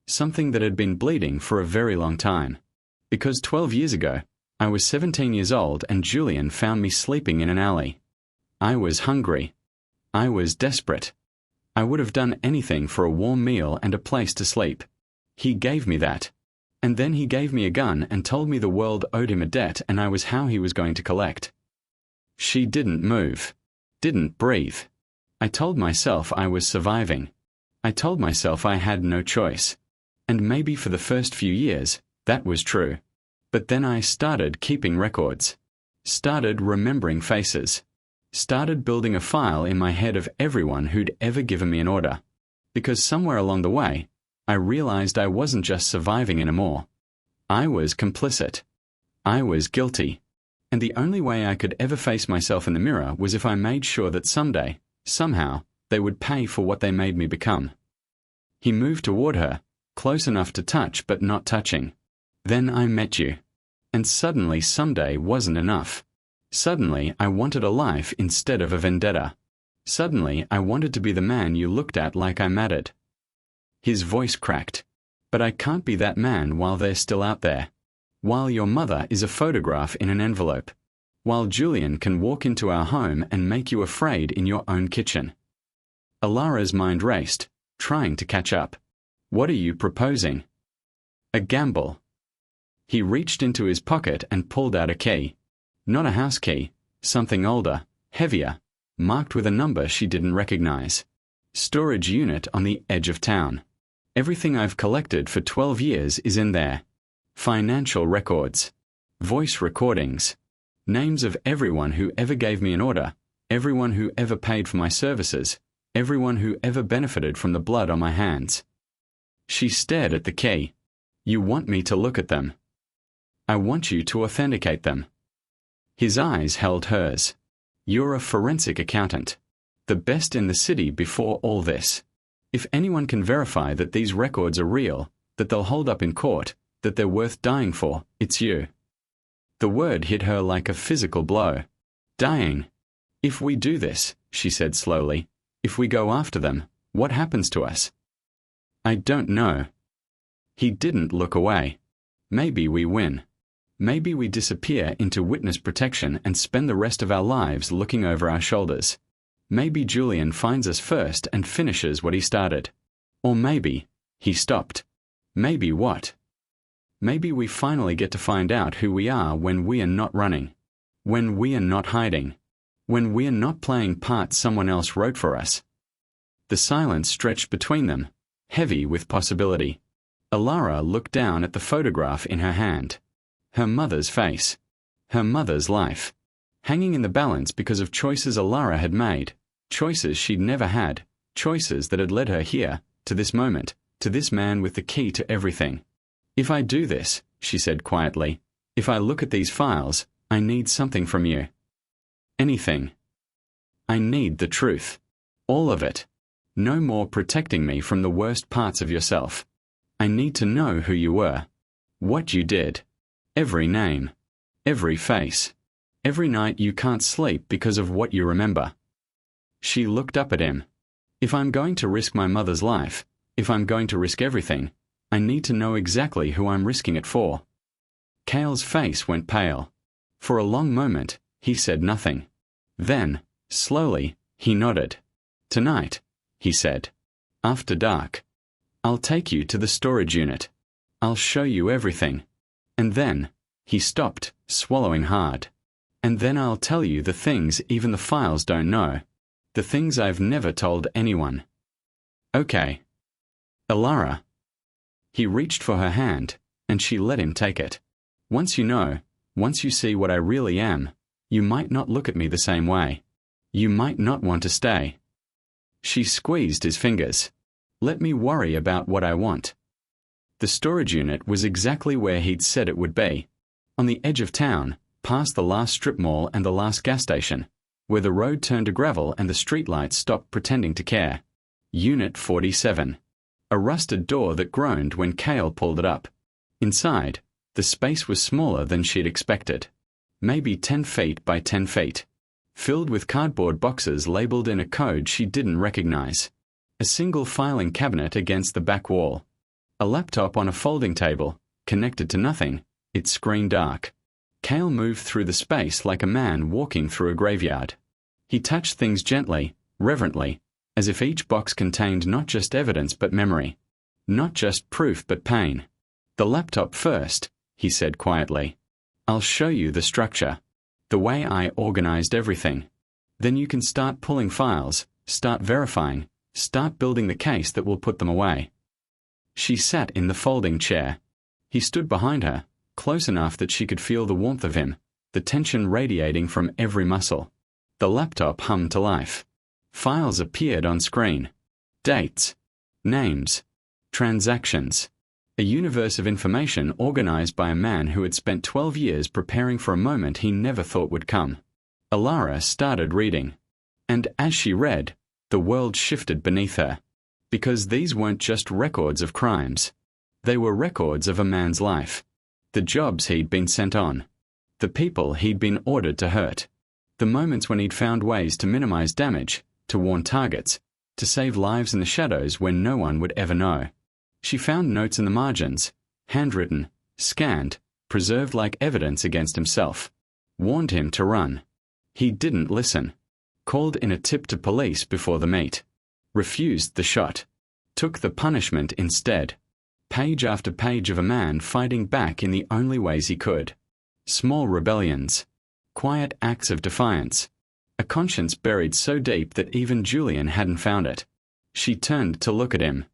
Something that had been bleeding for a very long time. Because 12 years ago, I was 17 years old and Julian found me sleeping in an alley. I was hungry. I was desperate. I would have done anything for a warm meal and a place to sleep. He gave me that. And then he gave me a gun and told me the world owed him a debt and I was how he was going to collect. She didn't move. Didn't breathe. I told myself I was surviving. I told myself I had no choice. And maybe for the first few years, that was true. But then I started keeping records. Started remembering faces. Started building a file in my head of everyone who'd ever given me an order. Because somewhere along the way, I realized I wasn't just surviving anymore. I was complicit. I was guilty. And the only way I could ever face myself in the mirror was if I made sure that someday, somehow, they would pay for what they made me become. He moved toward her, close enough to touch but not touching. "Then I met you. And suddenly someday wasn't enough. Suddenly I wanted a life instead of a vendetta. Suddenly I wanted to be the man you looked at like I mattered." His voice cracked. "But I can't be that man while they're still out there. While your mother is a photograph in an envelope. While Julian can walk into our home and make you afraid in your own kitchen." Alara's mind raced, trying to catch up. "What are you proposing?" "A gamble." He reached into his pocket and pulled out a key. Not a house key, something older, heavier, marked with a number she didn't recognize. "Storage unit on the edge of town. Everything I've collected for 12 years is in there. Financial records. Voice recordings. Names of everyone who ever gave me an order, everyone who ever paid for my services, everyone who ever benefited from the blood on my hands." She stared at the key. "You want me to look at them. I want you to authenticate them." His eyes held hers. "You're a forensic accountant. The best in the city before all this. If anyone can verify that these records are real, that they'll hold up in court, that they're worth dying for, it's you." The word hit her like a physical blow. "Dying. If we do this," she said slowly, "if we go after them, what happens to us?" "I don't know." He didn't look away. "Maybe we win. Maybe we disappear into witness protection and spend the rest of our lives looking over our shoulders. Maybe Julian finds us first and finishes what he started. Or maybe," he stopped. "Maybe what? Maybe we finally get to find out who we are when we are not running. When we are not hiding. When we are not playing parts someone else wrote for us." The silence stretched between them, heavy with possibility. Alara looked down at the photograph in her hand. Her mother's face. Her mother's life. Hanging in the balance because of choices Alara had made. Choices she'd never had. Choices that had led her here, to this moment, to this man with the key to everything. "If I do this," she said quietly, "if I look at these files, I need something from you. Anything. I need the truth. All of it. No more protecting me from the worst parts of yourself. I need to know who you were. What you did. Every name. Every face. Every night you can't sleep because of what you remember." She looked up at him. "If I'm going to risk my mother's life, if I'm going to risk everything, I need to know exactly who I'm risking it for. Cale's face went pale. For a long moment, he said nothing. Then, slowly, he nodded. Tonight, he said. After dark. I'll take you to the storage unit. I'll show you everything. And then, he stopped, swallowing hard. And then I'll tell you the things even the files don't know. The things I've never told anyone. Okay. Alara. He reached for her hand, and she let him take it. Once you know, once you see what I really am, you might not look at me the same way. You might not want to stay. She squeezed his fingers. Let me worry about what I want. The storage unit was exactly where he'd said it would be. On the edge of town, past the last strip mall and the last gas station, where the road turned to gravel and the streetlights stopped pretending to care. Unit 47. A rusted door that groaned when Cale pulled it up. Inside, the space was smaller than she'd expected. Maybe 10 feet by 10 feet. Filled with cardboard boxes labeled in a code she didn't recognize. A single filing cabinet against the back wall. A laptop on a folding table, connected to nothing, its screen dark. Cale moved through the space like a man walking through a graveyard. He touched things gently, reverently, as if each box contained not just evidence but memory. Not just proof but pain. The laptop first, he said quietly. I'll show you the structure. The way I organized everything. Then you can start pulling files, start verifying, start building the case that will put them away. She sat in the folding chair. He stood behind her, close enough that she could feel the warmth of him, the tension radiating from every muscle. The laptop hummed to life. Files appeared on screen. Dates. Names. Transactions. A universe of information organized by a man who had spent 12 years preparing for a moment he never thought would come. Alara started reading. And as she read, the world shifted beneath her. Because these weren't just records of crimes. They were records of a man's life. The jobs he'd been sent on. The people he'd been ordered to hurt. The moments when he'd found ways to minimize damage, to warn targets, to save lives in the shadows when no one would ever know. She found notes in the margins, handwritten, scanned, preserved like evidence against himself. Warned him to run. He didn't listen. Called in a tip to police before the meet. Refused the shot. Took the punishment instead. Page after page of a man fighting back in the only ways he could. Small rebellions. Quiet acts of defiance. A conscience buried so deep that even Julian hadn't found it. She turned to look at him.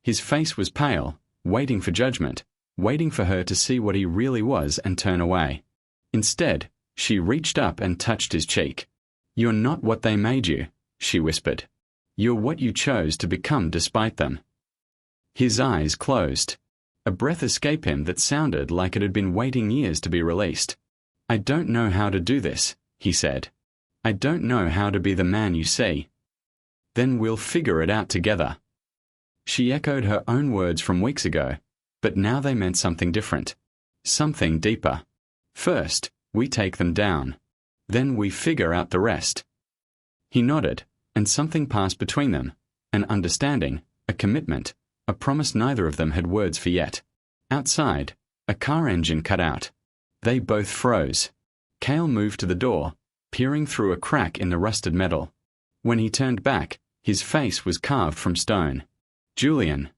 His face was pale, waiting for judgment, waiting for her to see what he really was and turn away. Instead, she reached up and touched his cheek. You're not what they made you, she whispered. You're what you chose to become despite them. His eyes closed. A breath escaped him that sounded like it had been waiting years to be released. I don't know how to do this, he said. I don't know how to be the man you see. Then we'll figure it out together. She echoed her own words from weeks ago, but now they meant something different. Something deeper. First, we take them down. Then we figure out the rest. He nodded, and something passed between them, an understanding, a commitment, a promise neither of them had words for yet. Outside, a car engine cut out. They both froze. Cale moved to the door, peering through a crack in the rusted metal. When he turned back, his face was carved from stone. Julian.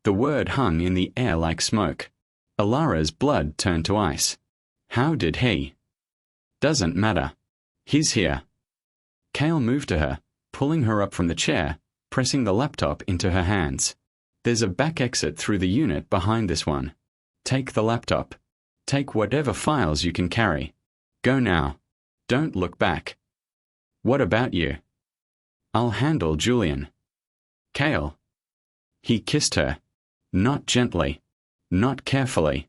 The word hung in the air like smoke. Alara's blood turned to ice. How did he? Doesn't matter. He's here. Cale moved to her, pulling her up from the chair, pressing the laptop into her hands. There's a back exit through the unit behind this one. Take the laptop. Take whatever files you can carry. Go now. Don't look back. What about you? I'll handle Julian. Cale. He kissed her. Not gently. Not carefully.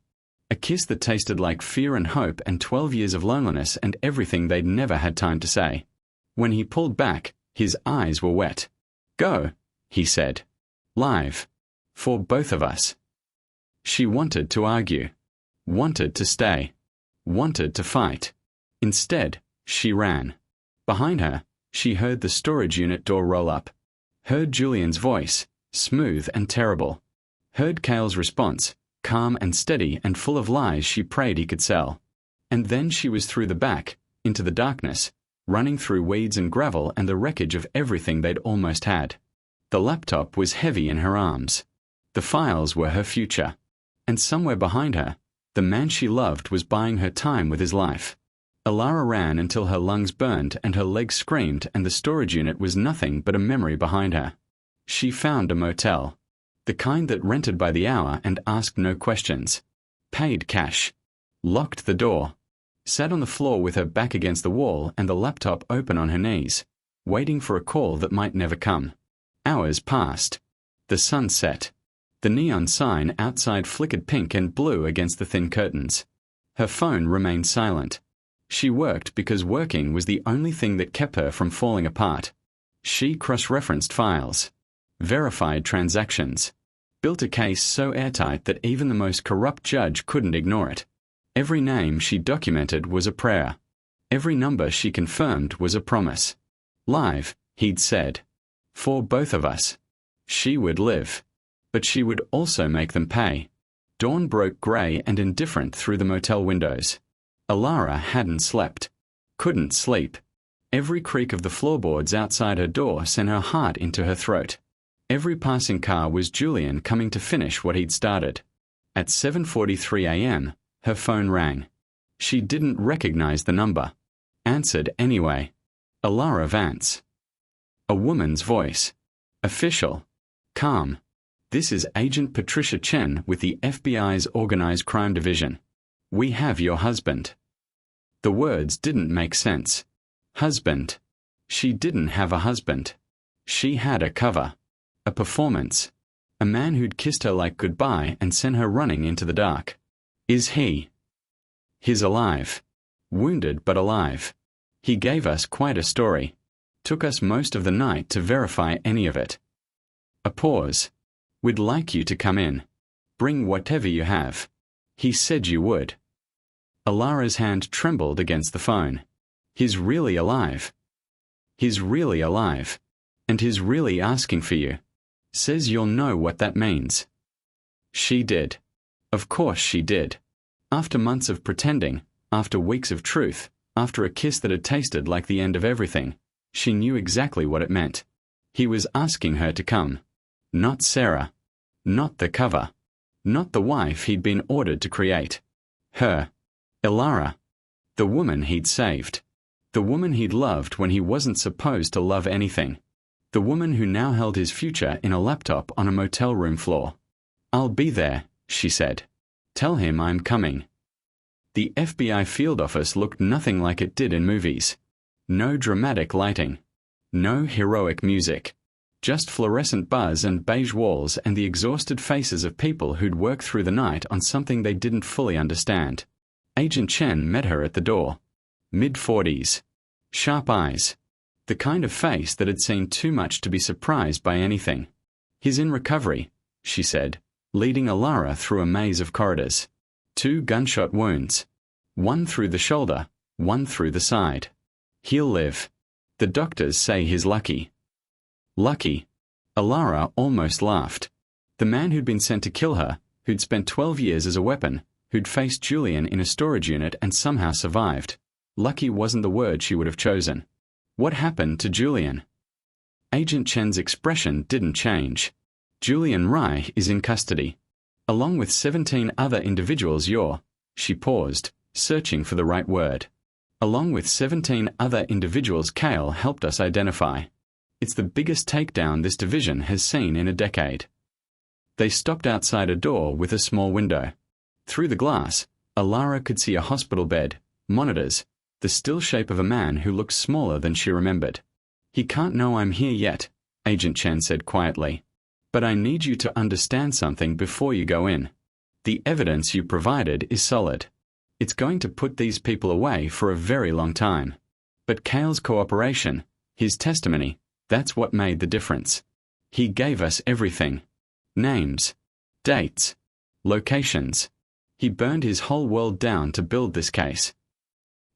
A kiss that tasted like fear and hope and 12 years of loneliness and everything they'd never had time to say. When he pulled back, his eyes were wet. Go, he said. Live. For both of us. She wanted to argue. Wanted to stay. Wanted to fight. Instead, she ran. Behind her, she heard the storage unit door roll up. Heard Julian's voice, smooth and terrible. Heard Cale's response, calm and steady and full of lies she prayed he could sell. And then she was through the back, into the darkness, running through weeds and gravel and the wreckage of everything they'd almost had. The laptop was heavy in her arms. The files were her future. And somewhere behind her, the man she loved was buying her time with his life. Alara ran until her lungs burned and her legs screamed and the storage unit was nothing but a memory behind her. She found a motel. The kind that rented by the hour and asked no questions. Paid cash. Locked the door. Sat on the floor with her back against the wall and the laptop open on her knees, waiting for a call that might never come. Hours passed. The sun set. The neon sign outside flickered pink and blue against the thin curtains. Her phone remained silent. She worked because working was the only thing that kept her from falling apart. She cross-referenced files. Verified transactions. Built a case so airtight that even the most corrupt judge couldn't ignore it. Every name she documented was a prayer. Every number she confirmed was a promise. Live, he'd said. For both of us. She would live. But she would also make them pay. Dawn broke grey and indifferent through the motel windows. Alara hadn't slept. Couldn't sleep. Every creak of the floorboards outside her door sent her heart into her throat. Every passing car was Julian coming to finish what he'd started. At 7:43 a.m., her phone rang. She didn't recognize the number. Answered anyway. Alara Vance. A woman's voice. Official. Calm. This is Agent Patricia Chen with the FBI's Organized Crime Division. We have your husband. The words didn't make sense. Husband. She didn't have a husband. She had a cover. A performance. A man who'd kissed her like goodbye and sent her running into the dark. Is he? He's alive. Wounded but alive. He gave us quite a story. Took us most of the night to verify any of it. A pause. We'd like you to come in. Bring whatever you have. He said you would. Alara's hand trembled against the phone. He's really alive. He's really alive. And he's really asking for you. Says you'll know what that means. She did. Of course she did. After months of pretending, after weeks of truth, after a kiss that had tasted like the end of everything, she knew exactly what it meant. He was asking her to come. Not Sarah. Not the cover. Not the wife he'd been ordered to create. Her. Alara. The woman he'd saved. The woman he'd loved when he wasn't supposed to love anything. The woman who now held his future in a laptop on a motel room floor. I'll be there, she said. Tell him I'm coming. The FBI field office looked nothing like it did in movies. No dramatic lighting. No heroic music. Just fluorescent buzz and beige walls and the exhausted faces of people who'd worked through the night on something they didn't fully understand. Agent Chen met her at the door. Mid-40s. Sharp eyes. The kind of face that had seen too much to be surprised by anything. He's in recovery, she said, leading Alara through a maze of corridors. 2 gunshot wounds. 1 through the shoulder, 1 through the side. He'll live. The doctors say he's lucky. Lucky. Alara almost laughed. The man who'd been sent to kill her, who'd spent 12 years as a weapon, who'd faced Julian in a storage unit and somehow survived. Lucky wasn't the word she would have chosen. What happened to Julian? Agent Chen's expression didn't change. Julian Rai is in custody. Along with 17 other individuals she paused, searching for the right word. Along with 17 other individuals Cale helped us identify. It's the biggest takedown this division has seen in a decade. They stopped outside a door with a small window. Through the glass, Alara could see a hospital bed, monitors, the still shape of a man who looked smaller than she remembered. He can't know I'm here yet, Agent Chen said quietly. But I need you to understand something before you go in. The evidence you provided is solid. It's going to put these people away for a very long time. But Cale's cooperation, his testimony, that's what made the difference. He gave us everything. Names. Dates. Locations. He burned his whole world down to build this case.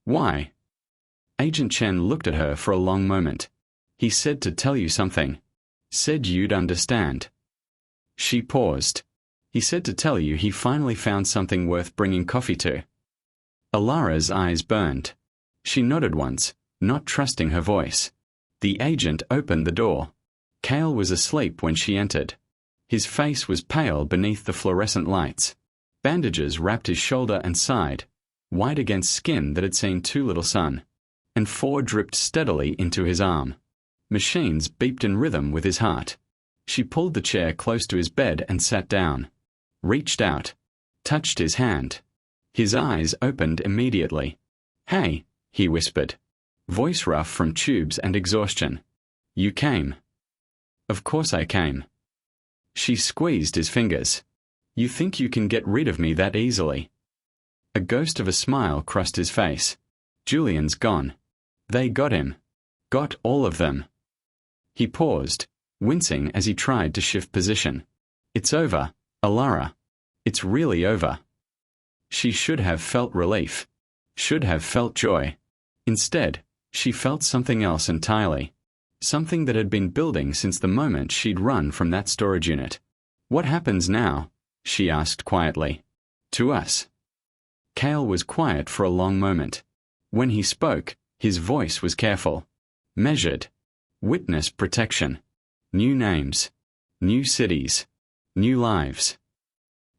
Why? Agent Chen looked at her for a long moment. He said to tell you something. Said you'd understand. She paused. He said to tell you he finally found something worth bringing coffee to. Alara's eyes burned. She nodded once, not trusting her voice. The agent opened the door. Cale was asleep when she entered. His face was pale beneath the fluorescent lights. Bandages wrapped his shoulder and side, white against skin that had seen too little sun, and 4 dripped steadily into his arm. Machines beeped in rhythm with his heart. She pulled the chair close to his bed and sat down, reached out, touched his hand. His eyes opened immediately. "Hey," he whispered, voice rough from tubes and exhaustion. "You came." "Of course I came." She squeezed his fingers. "You think you can get rid of me that easily?" A ghost of a smile crossed his face. "Julian's gone. They got him. Got all of them." He paused, wincing as he tried to shift position. "It's over, Alara. It's really over." She should have felt relief. Should have felt joy. Instead, she felt something else entirely. Something that had been building since the moment she'd run from that storage unit. "What happens now?" she asked quietly. "To us?" Cale was quiet for a long moment. When he spoke, his voice was careful, measured. Witness protection. New names. New cities. New lives.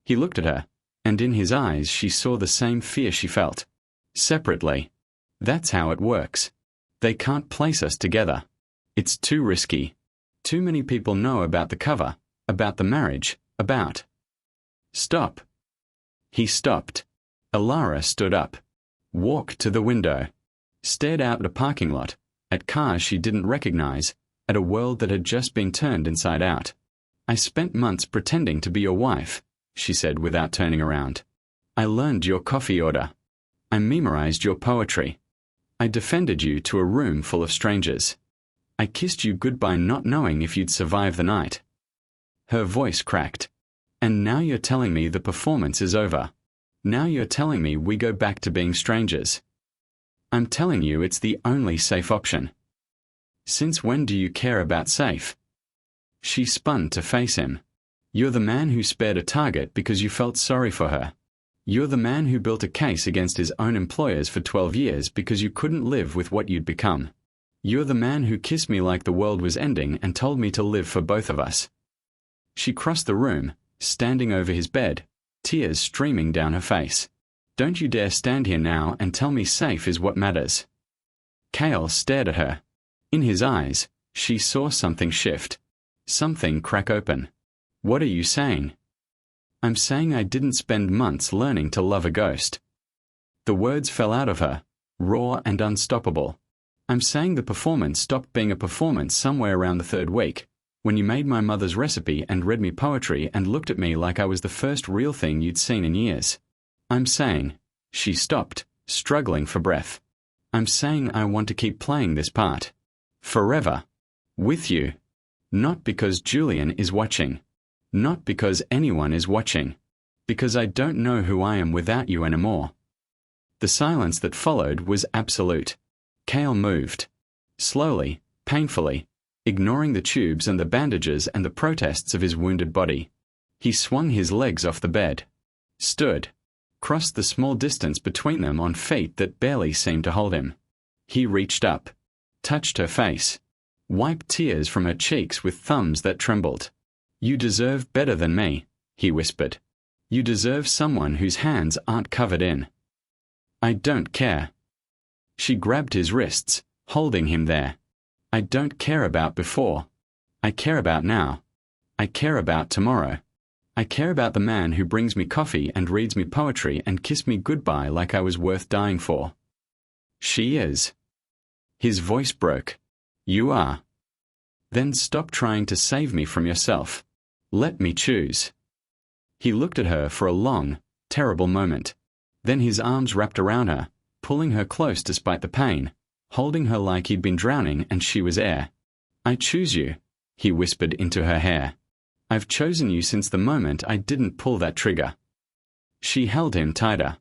He looked at her, and in his eyes she saw the same fear she felt. Separately. That's how it works. They can't place us together. It's too risky. Too many people know about the cover, about the marriage, about... Stop. He stopped. Alara stood up, walked to the window, stared out at a parking lot, at cars she didn't recognize, at a world that had just been turned inside out. "I spent months pretending to be your wife," she said without turning around. "I learned your coffee order. I memorized your poetry. I defended you to a room full of strangers. I kissed you goodbye not knowing if you'd survive the night." Her voice cracked. "And now you're telling me the performance is over. Now you're telling me we go back to being strangers. I'm telling you it's the only safe option. Since when do you care about safe?" She spun to face him. "You're the man who spared a target because you felt sorry for her. You're the man who built a case against his own employers for 12 years because you couldn't live with what you'd become. You're the man who kissed me like the world was ending and told me to live for both of us." She crossed the room, standing over his bed, tears streaming down her face. "Don't you dare stand here now and tell me safe is what matters." Cale stared at her. In his eyes, she saw something shift. Something crack open. "What are you saying?" "I'm saying I didn't spend months learning to love a ghost." The words fell out of her, raw and unstoppable. "I'm saying the performance stopped being a performance somewhere around the 3rd week, when you made my mother's recipe and read me poetry and looked at me like I was the first real thing you'd seen in years. I'm saying..." She stopped, struggling for breath. "I'm saying I want to keep playing this part. Forever. With you. Not because Julian is watching. Not because anyone is watching. Because I don't know who I am without you anymore." The silence that followed was absolute. Cale moved. Slowly, painfully, ignoring the tubes and the bandages and the protests of his wounded body. He swung his legs off the bed. Stood. Crossed the small distance between them on feet that barely seemed to hold him. He reached up. Touched her face. Wiped tears from her cheeks with thumbs that trembled. "You deserve better than me," he whispered. "You deserve someone whose hands aren't covered in." "I don't care." She grabbed his wrists, holding him there. "I don't care about before. I care about now. I care about tomorrow. I care about the man who brings me coffee and reads me poetry and kissed me goodbye like I was worth dying for." "She is." His voice broke. "You are." "Then stop trying to save me from yourself. Let me choose." He looked at her for a long, terrible moment. Then his arms wrapped around her, pulling her close despite the pain, holding her like he'd been drowning and she was air. "I choose you," he whispered into her hair. "I've chosen you since the moment I didn't pull that trigger." She held him tighter,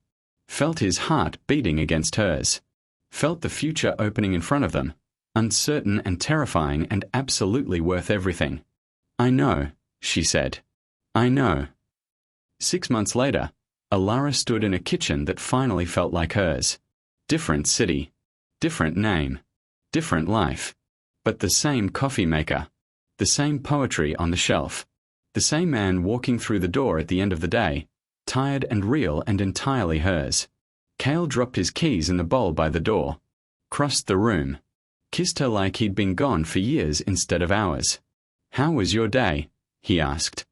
felt his heart beating against hers, felt the future opening in front of them, uncertain and terrifying and absolutely worth everything. "I know," she said. "I know." 6 months later, Alara stood in a kitchen that finally felt like hers. Different city, different name, different life, but the same coffee maker, the same poetry on the shelf, the same man walking through the door at the end of the day, tired and real and entirely hers. Cale dropped his keys in the bowl by the door, crossed the room, kissed her like he'd been gone for years instead of hours. "How was your day?" he asked.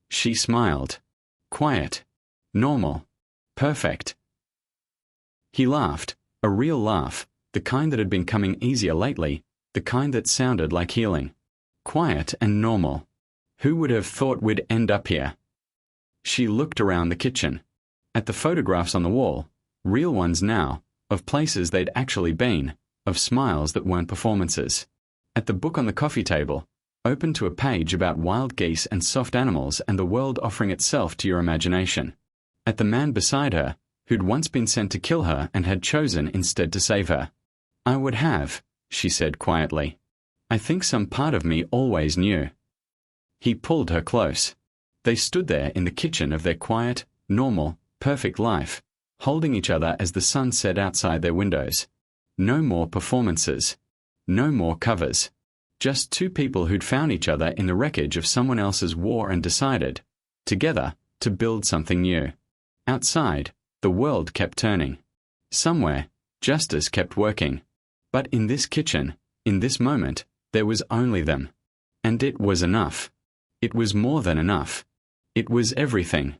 She smiled. Quiet. Normal. Perfect. He laughed, a real laugh, the kind that had been coming easier lately, the kind that sounded like healing. Quiet and normal. Who would have thought we'd end up here? She looked around the kitchen. At the photographs on the wall, real ones now, of places they'd actually been, of smiles that weren't performances. At the book on the coffee table, open to a page about wild geese and soft animals and the world offering itself to your imagination. At the man beside her, who'd once been sent to kill her and had chosen instead to save her. "I would have," she said quietly. "I think some part of me always knew." He pulled her close. They stood there in the kitchen of their quiet, normal, perfect life, holding each other as the sun set outside their windows. No more performances. No more covers. Just two people who'd found each other in the wreckage of someone else's war and decided, together, to build something new. Outside, the world kept turning. Somewhere, justice kept working. But in this kitchen, in this moment, there was only them. And it was enough. It was more than enough. It was everything.